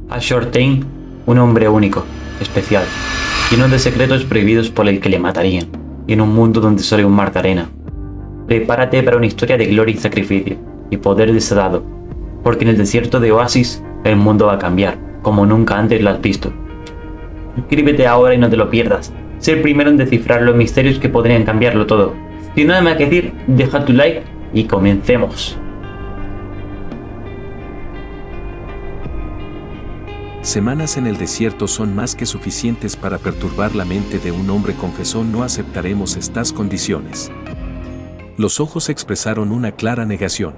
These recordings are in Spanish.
Ashore, un hombre único, especial, lleno de secretos prohibidos por el que le matarían, y en un mundo donde solo hay un mar de arena. Prepárate para una historia de gloria y sacrificio, y poder desatado, porque en el desierto de Oasis el mundo va a cambiar, como nunca antes lo has visto. Suscríbete ahora y no te lo pierdas, sé el primero en descifrar los misterios que podrían cambiarlo todo. Sin nada más que decir, deja tu like y comencemos. Semanas en el desierto son más que suficientes para perturbar la mente de un hombre, confesó. No aceptaremos estas condiciones. Los ojos expresaron una clara negación.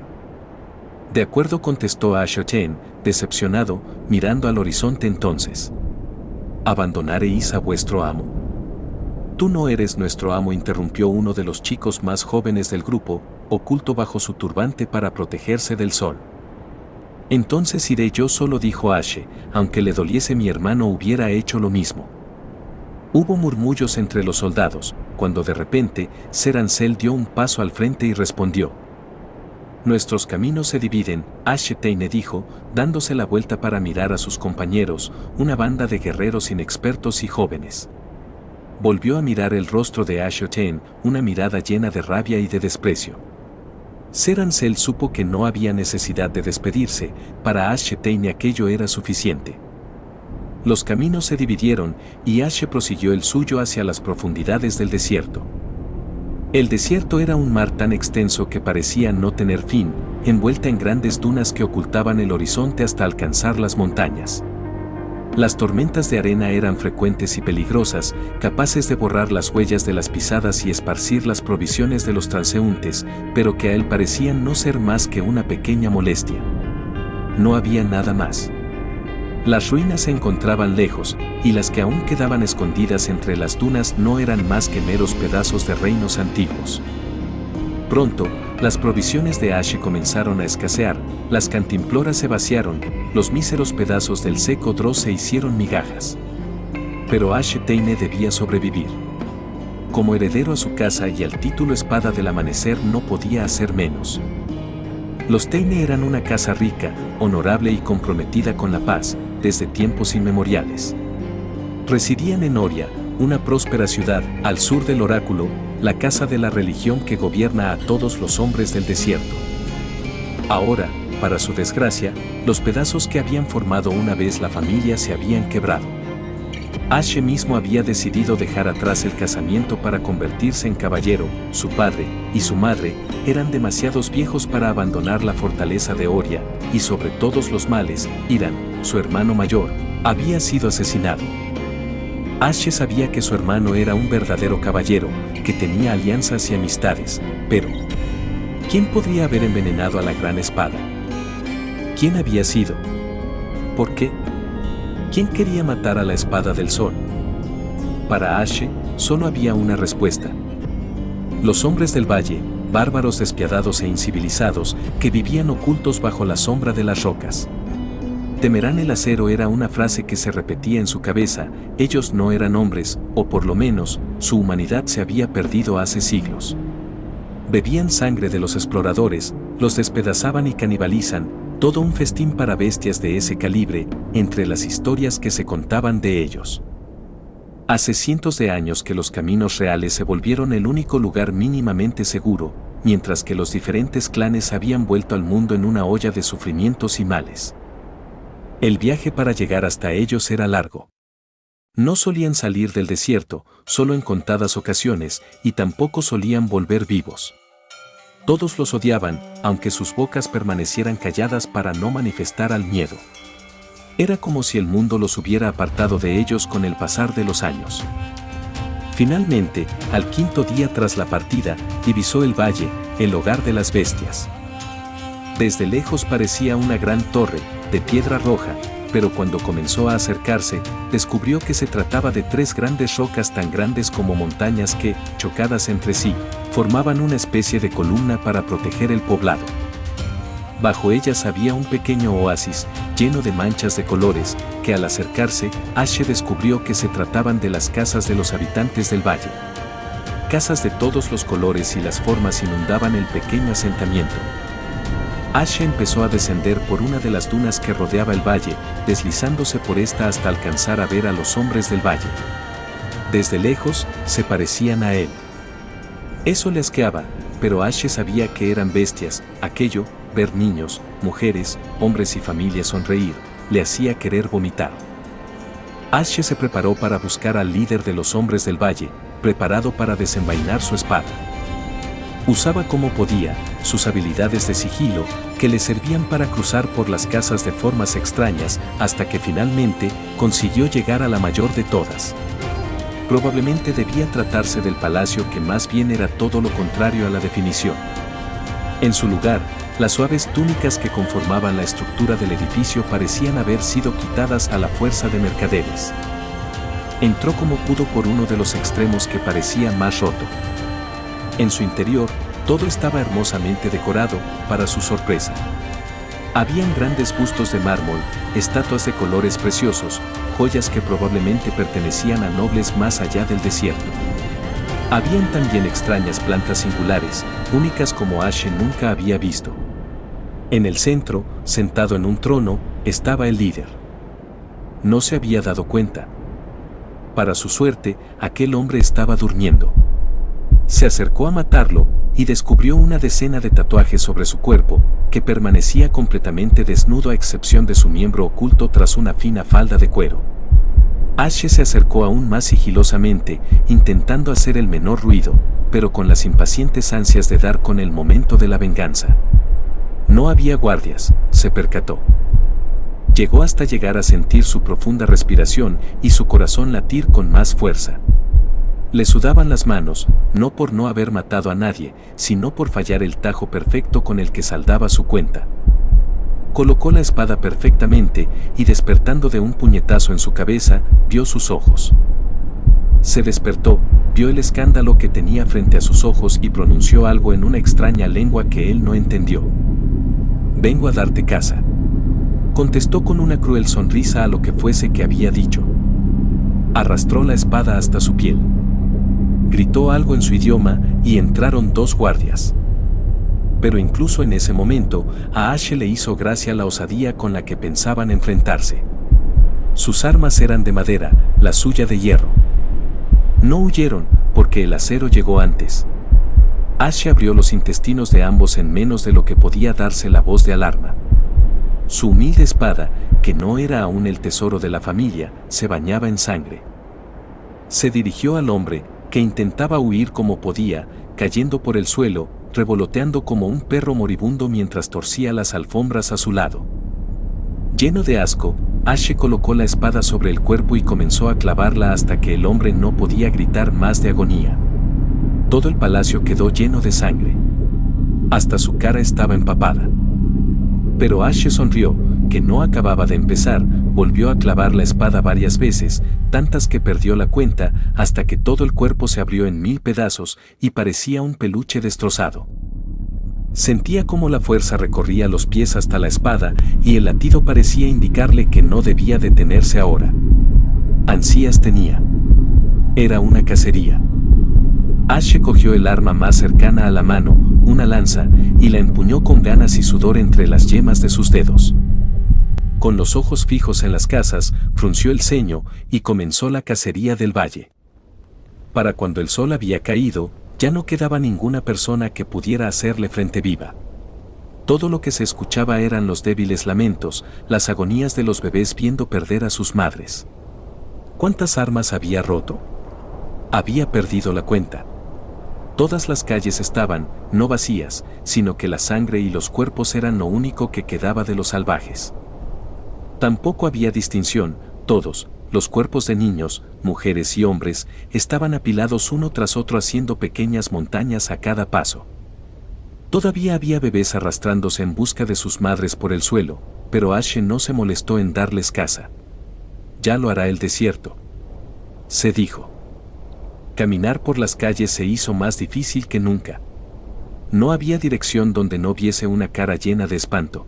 De acuerdo, contestó Ashore, decepcionado, mirando al horizonte. Entonces, ¿abandonaréis a vuestro amo? Tú no eres nuestro amo, interrumpió uno de los chicos más jóvenes del grupo, oculto bajo su turbante para protegerse del sol. Entonces iré yo solo, dijo Ashe, aunque le doliese mi hermano hubiera hecho lo mismo. Hubo murmullos entre los soldados, cuando de repente, Serancel dio un paso al frente y respondió. Nuestros caminos se dividen, Ashore dijo, dándose la vuelta para mirar a sus compañeros, una banda de guerreros inexpertos y jóvenes. Volvió a mirar el rostro de Ashore, una mirada llena de rabia y de desprecio. Serancel supo que no había necesidad de despedirse, para Ashore aquello era suficiente. Los caminos se dividieron y Ashe prosiguió el suyo hacia las profundidades del desierto. El desierto era un mar tan extenso que parecía no tener fin, envuelta en grandes dunas que ocultaban el horizonte hasta alcanzar las montañas. Las tormentas de arena eran frecuentes y peligrosas, capaces de borrar las huellas de las pisadas y esparcir las provisiones de los transeúntes, pero que a él parecían no ser más que una pequeña molestia. No había nada más. Las ruinas se encontraban lejos, y las que aún quedaban escondidas entre las dunas no eran más que meros pedazos de reinos antiguos. Pronto, las provisiones de Ashe comenzaron a escasear, las cantimploras se vaciaron, los míseros pedazos del seco dross se hicieron migajas. Pero Ashore debía sobrevivir. Como heredero a su casa y al título Espada del Amanecer no podía hacer menos. Los Teine eran una casa rica, honorable y comprometida con la paz, desde tiempos inmemoriales. Residían en Oria, una próspera ciudad, al sur del oráculo, la casa de la religión que gobierna a todos los hombres del desierto. Ahora, para su desgracia, los pedazos que habían formado una vez la familia se habían quebrado. Ashe mismo había decidido dejar atrás el casamiento para convertirse en caballero. Su padre y su madre eran demasiados viejos para abandonar la fortaleza de Oria, y sobre todos los males, Hiran, su hermano mayor, había sido asesinado. Ashe sabía que su hermano era un verdadero caballero, que tenía alianzas y amistades, pero ¿quién podría haber envenenado a la gran espada? ¿Quién había sido? ¿Por qué? ¿Quién quería matar a la espada del sol? Para Ashe, solo había una respuesta. Los hombres del valle, bárbaros despiadados e incivilizados, que vivían ocultos bajo la sombra de las rocas. Temerán el acero era una frase que se repetía en su cabeza. Ellos no eran hombres, o por lo menos, su humanidad se había perdido hace siglos. Bebían sangre de los exploradores, los despedazaban y canibalizan, todo un festín para bestias de ese calibre, entre las historias que se contaban de ellos. Hace cientos de años que los caminos reales se volvieron el único lugar mínimamente seguro, mientras que los diferentes clanes habían vuelto al mundo en una olla de sufrimientos y males. El viaje para llegar hasta ellos era largo. No solían salir del desierto, solo en contadas ocasiones, y tampoco solían volver vivos. Todos los odiaban, aunque sus bocas permanecieran calladas para no manifestar al miedo. Era como si el mundo los hubiera apartado de ellos con el pasar de los años. Finalmente, al quinto día tras la partida, divisó el valle, el hogar de las bestias. Desde lejos parecía una gran torre, de piedra roja, pero cuando comenzó a acercarse, descubrió que se trataba de tres grandes rocas tan grandes como montañas que, chocadas entre sí, formaban una especie de columna para proteger el poblado. Bajo ellas había un pequeño oasis, lleno de manchas de colores, que al acercarse, Ashe descubrió que se trataban de las casas de los habitantes del valle. Casas de todos los colores y las formas inundaban el pequeño asentamiento. Ashe empezó a descender por una de las dunas que rodeaba el valle, deslizándose por esta hasta alcanzar a ver a los hombres del valle. Desde lejos, se parecían a él. Eso le asqueaba, pero Ashe sabía que eran bestias. Aquello, ver niños, mujeres, hombres y familias sonreír, le hacía querer vomitar. Ashe se preparó para buscar al líder de los hombres del valle, preparado para desenvainar su espada. Usaba como podía sus habilidades de sigilo, que le servían para cruzar por las casas de formas extrañas, hasta que finalmente consiguió llegar a la mayor de todas. Probablemente debía tratarse del palacio, que más bien era todo lo contrario a la definición. En su lugar, las suaves túnicas que conformaban la estructura del edificio parecían haber sido quitadas a la fuerza de mercaderes. Entró como pudo por uno de los extremos que parecía más roto. En su interior, todo estaba hermosamente decorado, para su sorpresa. Habían grandes bustos de mármol, estatuas de colores preciosos, joyas que probablemente pertenecían a nobles más allá del desierto. Habían también extrañas plantas singulares, únicas como Ashe nunca había visto. En el centro, sentado en un trono, estaba el líder. No se había dado cuenta. Para su suerte, aquel hombre estaba durmiendo. Se acercó a matarlo, y descubrió una decena de tatuajes sobre su cuerpo, que permanecía completamente desnudo a excepción de su miembro oculto tras una fina falda de cuero. Ashe se acercó aún más sigilosamente, intentando hacer el menor ruido, pero con las impacientes ansias de dar con el momento de la venganza. No había guardias, se percató. Llegó hasta llegar a sentir su profunda respiración y su corazón latir con más fuerza. Le sudaban las manos, no por no haber matado a nadie, sino por fallar el tajo perfecto con el que saldaba su cuenta. Colocó la espada perfectamente y, despertando de un puñetazo en su cabeza, vio sus ojos. Se despertó, vio el escándalo que tenía frente a sus ojos y pronunció algo en una extraña lengua que él no entendió. «Vengo a darte caza», contestó con una cruel sonrisa a lo que fuese que había dicho. Arrastró la espada hasta su piel. Gritó algo en su idioma y entraron dos guardias. Pero incluso en ese momento, a Ashe le hizo gracia la osadía con la que pensaban enfrentarse. Sus armas eran de madera, la suya de hierro. No huyeron, porque el acero llegó antes. Ashe abrió los intestinos de ambos en menos de lo que podía darse la voz de alarma. Su humilde espada, que no era aún el tesoro de la familia, se bañaba en sangre. Se dirigió al hombre, que intentaba huir como podía, cayendo por el suelo, revoloteando como un perro moribundo mientras torcía las alfombras a su lado. Lleno de asco, Ashe colocó la espada sobre el cuerpo y comenzó a clavarla hasta que el hombre no podía gritar más de agonía. Todo el palacio quedó lleno de sangre. Hasta su cara estaba empapada. Pero Ashe sonrió, que no acababa de empezar, volvió a clavar la espada varias veces, tantas que perdió la cuenta, hasta que todo el cuerpo se abrió en 1000 pedazos y parecía un peluche destrozado. Sentía cómo la fuerza recorría los pies hasta la espada y el latido parecía indicarle que no debía detenerse ahora. Ansias tenía. Era una cacería. Ashe cogió el arma más cercana a la mano, una lanza, y la empuñó con ganas y sudor entre las yemas de sus dedos. Con los ojos fijos en las casas, frunció el ceño y comenzó la cacería del valle. Para cuando el sol había caído, ya no quedaba ninguna persona que pudiera hacerle frente viva. Todo lo que se escuchaba eran los débiles lamentos, las agonías de los bebés viendo perder a sus madres. ¿Cuántas armas había roto? Había perdido la cuenta. Todas las calles estaban, no vacías, sino que la sangre y los cuerpos eran lo único que quedaba de los salvajes. Tampoco había distinción, todos, los cuerpos de niños, mujeres y hombres, estaban apilados uno tras otro haciendo pequeñas montañas a cada paso. Todavía había bebés arrastrándose en busca de sus madres por el suelo, pero Ashe no se molestó en darles caza. Ya lo hará el desierto, se dijo. Caminar por las calles se hizo más difícil que nunca. No había dirección donde no viese una cara llena de espanto.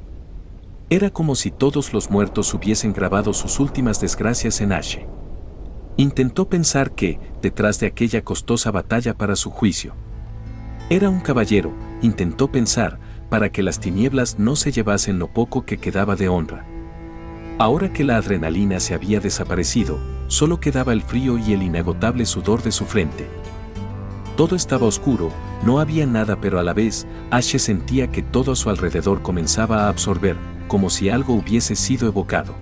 Era como si todos los muertos hubiesen grabado sus últimas desgracias en Ashe. Intentó pensar que, detrás de aquella costosa batalla para su juicio, era un caballero, intentó pensar, para que las tinieblas no se llevasen lo poco que quedaba de honra. Ahora que la adrenalina se había desaparecido, solo quedaba el frío y el inagotable sudor de su frente. Todo estaba oscuro, no había nada, pero a la vez, Ashe sentía que todo a su alrededor comenzaba a absorber, como si algo hubiese sido evocado.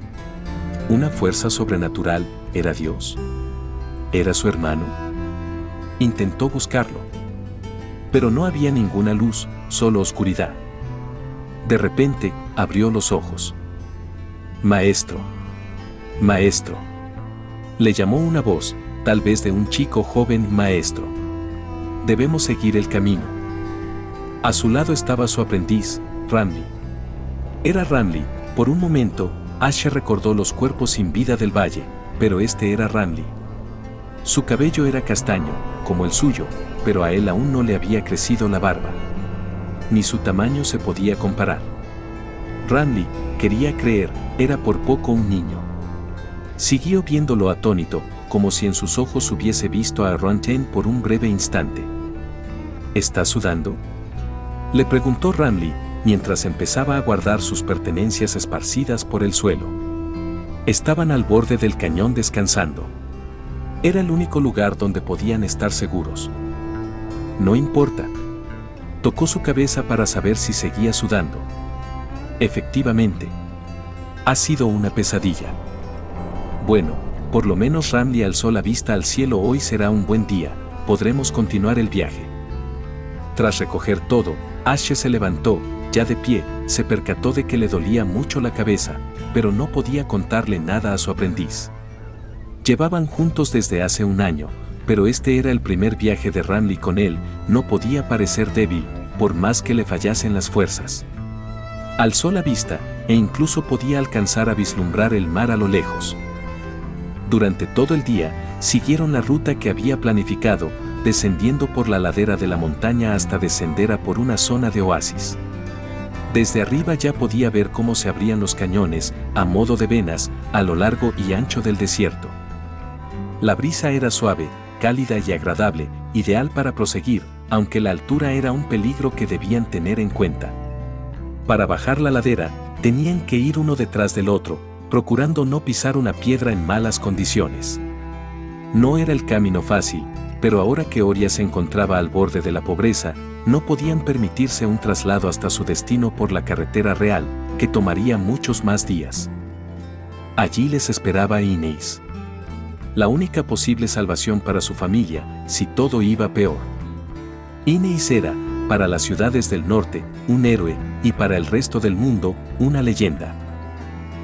Una fuerza sobrenatural, ¿era Dios? ¿Era su hermano? Intentó buscarlo. Pero no había ninguna luz, solo oscuridad. De repente, abrió los ojos. Maestro. Maestro. Le llamó una voz, tal vez de un chico joven. Maestro. Debemos seguir el camino. A su lado estaba su aprendiz, Ramli. Era Ramli. Por un momento, Ashe recordó los cuerpos sin vida del valle, pero este era Ramli. Su cabello era castaño, como el suyo, pero a él aún no le había crecido la barba. Ni su tamaño se podía comparar. Ramli, quería creer, era por poco un niño. Siguió viéndolo atónito, como si en sus ojos hubiese visto a Rantain por un breve instante. ¿Está sudando?, le preguntó Ramli, mientras empezaba a guardar sus pertenencias esparcidas por el suelo. Estaban al borde del cañón descansando. Era el único lugar donde podían estar seguros. No importa. Tocó su cabeza para saber si seguía sudando. Efectivamente. Ha sido una pesadilla. Bueno, por lo menos Ramli alzó la vista al cielo. Hoy será un buen día, podremos continuar el viaje. Tras recoger todo, Ashe se levantó, ya de pie, se percató de que le dolía mucho la cabeza, pero no podía contarle nada a su aprendiz. Llevaban juntos desde hace un año, pero este era el primer viaje de Ramli con él. No podía parecer débil, por más que le fallasen las fuerzas. Alzó la vista, e incluso podía alcanzar a vislumbrar el mar a lo lejos. Durante todo el día, siguieron la ruta que había planificado, descendiendo por la ladera de la montaña hasta descender a por una zona de oasis. Desde arriba ya podía ver cómo se abrían los cañones, a modo de venas, a lo largo y ancho del desierto. La brisa era suave, cálida y agradable, ideal para proseguir, aunque la altura era un peligro que debían tener en cuenta. Para bajar la ladera, tenían que ir uno detrás del otro, procurando no pisar una piedra en malas condiciones. No era el camino fácil, pero ahora que Oria se encontraba al borde de la pobreza, no podían permitirse un traslado hasta su destino por la carretera real, que tomaría muchos más días. Allí les esperaba Inés. La única posible salvación para su familia, si todo iba peor. Inés era, para las ciudades del norte, un héroe, y para el resto del mundo, una leyenda.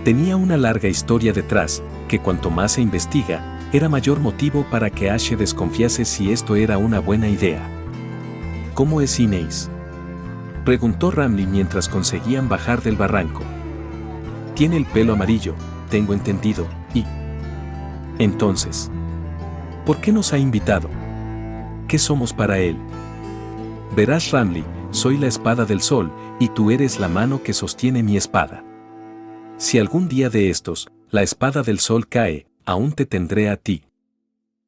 Tenía una larga historia detrás, que cuanto más se investiga, era mayor motivo para que Ashe desconfiase si esto era una buena idea. ¿Cómo es Inés?, preguntó Ramli mientras conseguían bajar del barranco. Tiene el pelo amarillo, tengo entendido, y... Entonces, ¿por qué nos ha invitado? ¿Qué somos para él? Verás, Ramli, soy la espada del sol, y tú eres la mano que sostiene mi espada. Si algún día de estos, la espada del sol cae, aún te tendré a ti.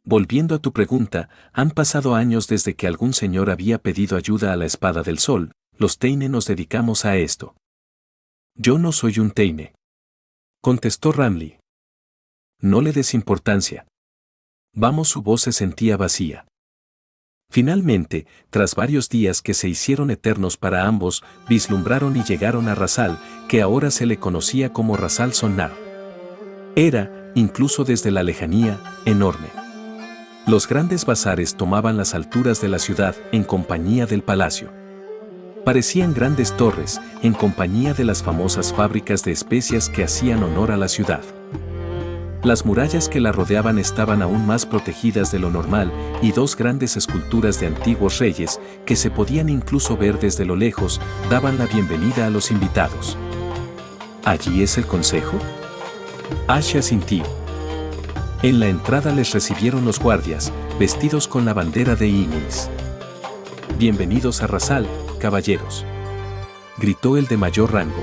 Volviendo a tu pregunta, han pasado años desde que algún señor había pedido ayuda a la espada del sol. Los Teine nos dedicamos a esto. Yo no soy un Teine, contestó Ramli. No le des importancia. Vamos, su voz se sentía vacía. Finalmente, tras varios días que se hicieron eternos para ambos, vislumbraron y llegaron a Rasal, que ahora se le conocía como Rasal Sonnar. Era, incluso desde la lejanía, enorme. Los grandes bazares tomaban las alturas de la ciudad en compañía del palacio. Parecían grandes torres, en compañía de las famosas fábricas de especias que hacían honor a la ciudad. Las murallas que la rodeaban estaban aún más protegidas de lo normal, y dos grandes esculturas de antiguos reyes, que se podían incluso ver desde lo lejos, daban la bienvenida a los invitados. ¿Allí es el consejo?, Ashe asintió. En la entrada les recibieron los guardias, vestidos con la bandera de Inés. Bienvenidos a Rasal, caballeros, gritó el de mayor rango.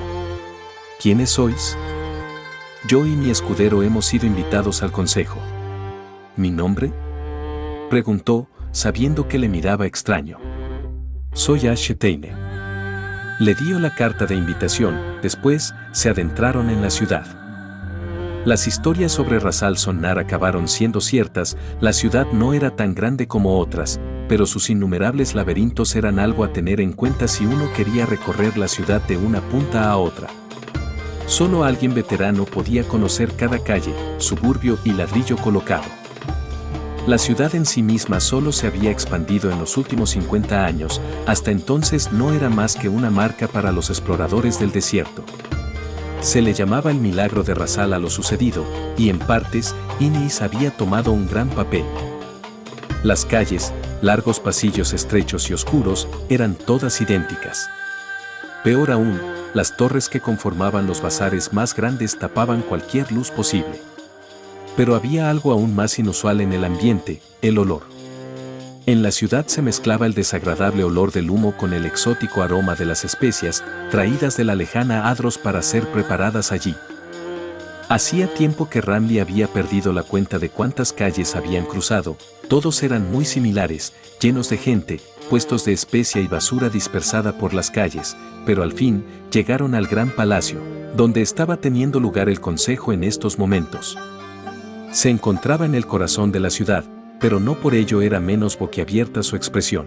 ¿Quiénes sois? Yo y mi escudero hemos sido invitados al consejo. ¿Mi nombre?, preguntó, sabiendo que le miraba extraño. Soy Ashe Teine. Le dio la carta de invitación, después se adentraron en la ciudad. Las historias sobre Ras al-Sonar acabaron siendo ciertas, la ciudad no era tan grande como otras, pero sus innumerables laberintos eran algo a tener en cuenta si uno quería recorrer la ciudad de una punta a otra. Solo alguien veterano podía conocer cada calle, suburbio y ladrillo colocado. La ciudad en sí misma solo se había expandido en los últimos 50 años, hasta entonces no era más que una marca para los exploradores del desierto. Se le llamaba el milagro de Rasal a lo sucedido, y en partes, Inís había tomado un gran papel. Las calles, largos pasillos estrechos y oscuros, eran todas idénticas. Peor aún, las torres que conformaban los bazares más grandes tapaban cualquier luz posible. Pero había algo aún más inusual en el ambiente, el olor. En la ciudad se mezclaba el desagradable olor del humo con el exótico aroma de las especias, traídas de la lejana Adros para ser preparadas allí. Hacía tiempo que Ramli había perdido la cuenta de cuántas calles habían cruzado, todos eran muy similares, llenos de gente, puestos de especia y basura dispersada por las calles, pero al fin llegaron al gran palacio, donde estaba teniendo lugar el consejo en estos momentos. Se encontraba en el corazón de la ciudad, pero no por ello era menos boquiabierta su expresión.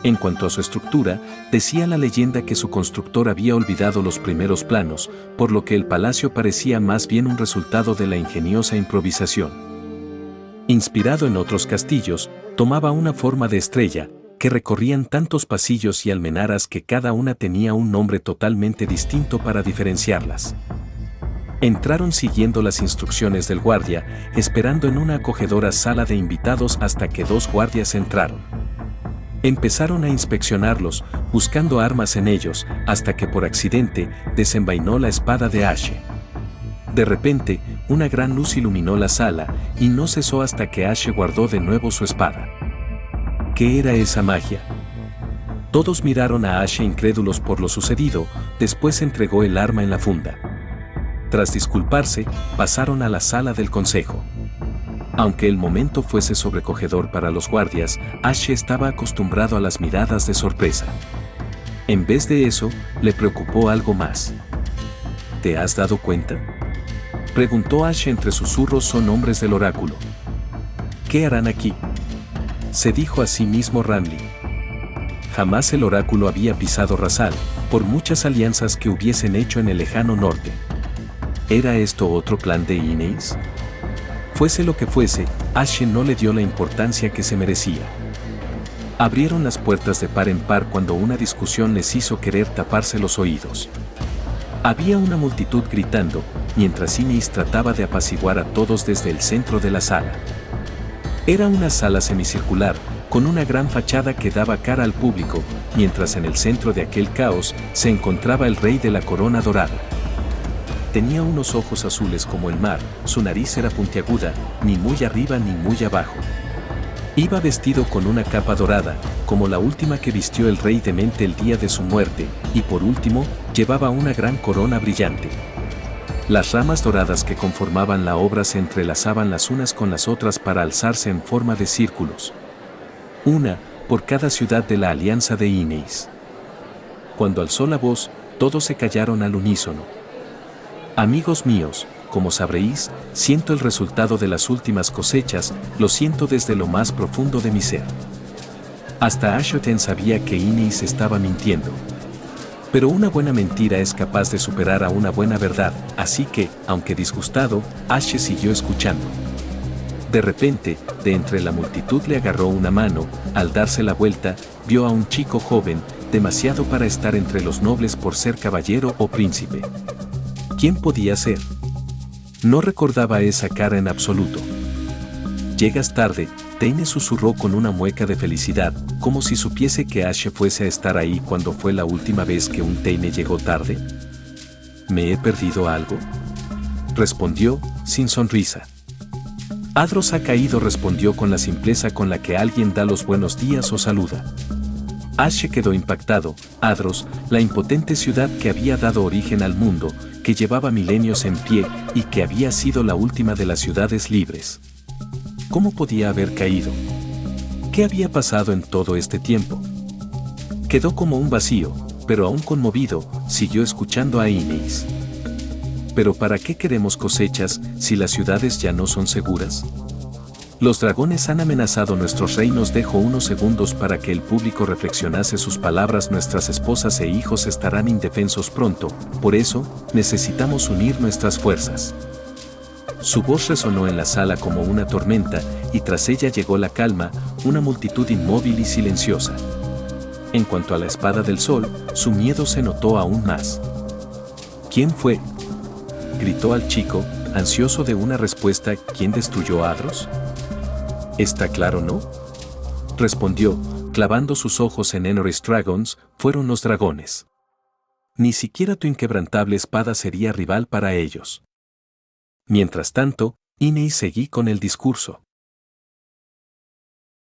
En cuanto a su estructura, decía la leyenda que su constructor había olvidado los primeros planos, por lo que el palacio parecía más bien un resultado de la ingeniosa improvisación. Inspirado en otros castillos, tomaba una forma de estrella, que recorrían tantos pasillos y almenaras que cada una tenía un nombre totalmente distinto para diferenciarlas. Entraron siguiendo las instrucciones del guardia, esperando en una acogedora sala de invitados hasta que dos guardias entraron. Empezaron a inspeccionarlos, buscando armas en ellos, hasta que por accidente desenvainó la espada de Ashe. De repente, una gran luz iluminó la sala, y no cesó hasta que Ashe guardó de nuevo su espada. ¿Qué era esa magia? Todos miraron a Ashe incrédulos por lo sucedido, después entregó el arma en la funda. Tras disculparse, pasaron a la sala del consejo. Aunque el momento fuese sobrecogedor para los guardias, Ashe estaba acostumbrado a las miradas de sorpresa. En vez de eso, le preocupó algo más. ¿Te has dado cuenta?, preguntó Ashe entre susurros. Son hombres del oráculo. ¿Qué harán aquí?, se dijo a sí mismo Ramli. Jamás el oráculo había pisado Rasal, por muchas alianzas que hubiesen hecho en el lejano norte. ¿Era esto otro plan de Inés? Fuese lo que fuese, Ashe no le dio la importancia que se merecía. Abrieron las puertas de par en par cuando una discusión les hizo querer taparse los oídos. Había una multitud gritando, mientras Inés trataba de apaciguar a todos desde el centro de la sala. Era una sala semicircular, con una gran fachada que daba cara al público, mientras en el centro de aquel caos se encontraba el rey de la corona dorada. Tenía unos ojos azules como el mar, su nariz era puntiaguda, ni muy arriba ni muy abajo. Iba vestido con una capa dorada, como la última que vistió el rey demente el día de su muerte, y por último, llevaba una gran corona brillante. Las ramas doradas que conformaban la obra se entrelazaban las unas con las otras para alzarse en forma de círculos. Una, por cada ciudad de la alianza de Inés. Cuando alzó la voz, todos se callaron al unísono. Amigos míos, como sabréis, siento el resultado de las últimas cosechas, lo siento desde lo más profundo de mi ser. Hasta Ashoten sabía que Inés estaba mintiendo. Pero una buena mentira es capaz de superar a una buena verdad, así que, aunque disgustado, Ashe siguió escuchando. De repente, de entre la multitud le agarró una mano, al darse la vuelta, vio a un chico joven, demasiado para estar entre los nobles por ser caballero o príncipe. ¿Quién podía ser? No recordaba esa cara en absoluto. Llegas tarde, Teine susurró con una mueca de felicidad, como si supiese que Ashe fuese a estar ahí cuando fue la última vez que un Teine llegó tarde. ¿Me he perdido algo?, respondió, sin sonrisa. Adros ha caído, respondió con la simpleza con la que alguien da los buenos días o saluda. Ashe quedó impactado. Adros, la impotente ciudad que había dado origen al mundo, que llevaba milenios en pie y que había sido la última de las ciudades libres. ¿Cómo podía haber caído? ¿Qué había pasado en todo este tiempo? Quedó como un vacío, pero aún conmovido, siguió escuchando a Ineis. ¿Pero para qué queremos cosechas si las ciudades ya no son seguras? Los dragones han amenazado nuestros reinos. Dejo unos segundos para que el público reflexionase sus palabras. Nuestras esposas e hijos estarán indefensos pronto, por eso, necesitamos unir nuestras fuerzas. Su voz resonó en la sala como una tormenta, y tras ella llegó la calma, una multitud inmóvil y silenciosa. En cuanto a la espada del sol, su miedo se notó aún más. ¿Quién fue?, gritó al chico, ansioso de una respuesta. ¿Quién destruyó a Adros? Está claro, ¿no? Respondió, clavando sus ojos en Enorys Dragons. Fueron los dragones. Ni siquiera tu inquebrantable espada sería rival para ellos. Mientras tanto, Ineis seguí con el discurso.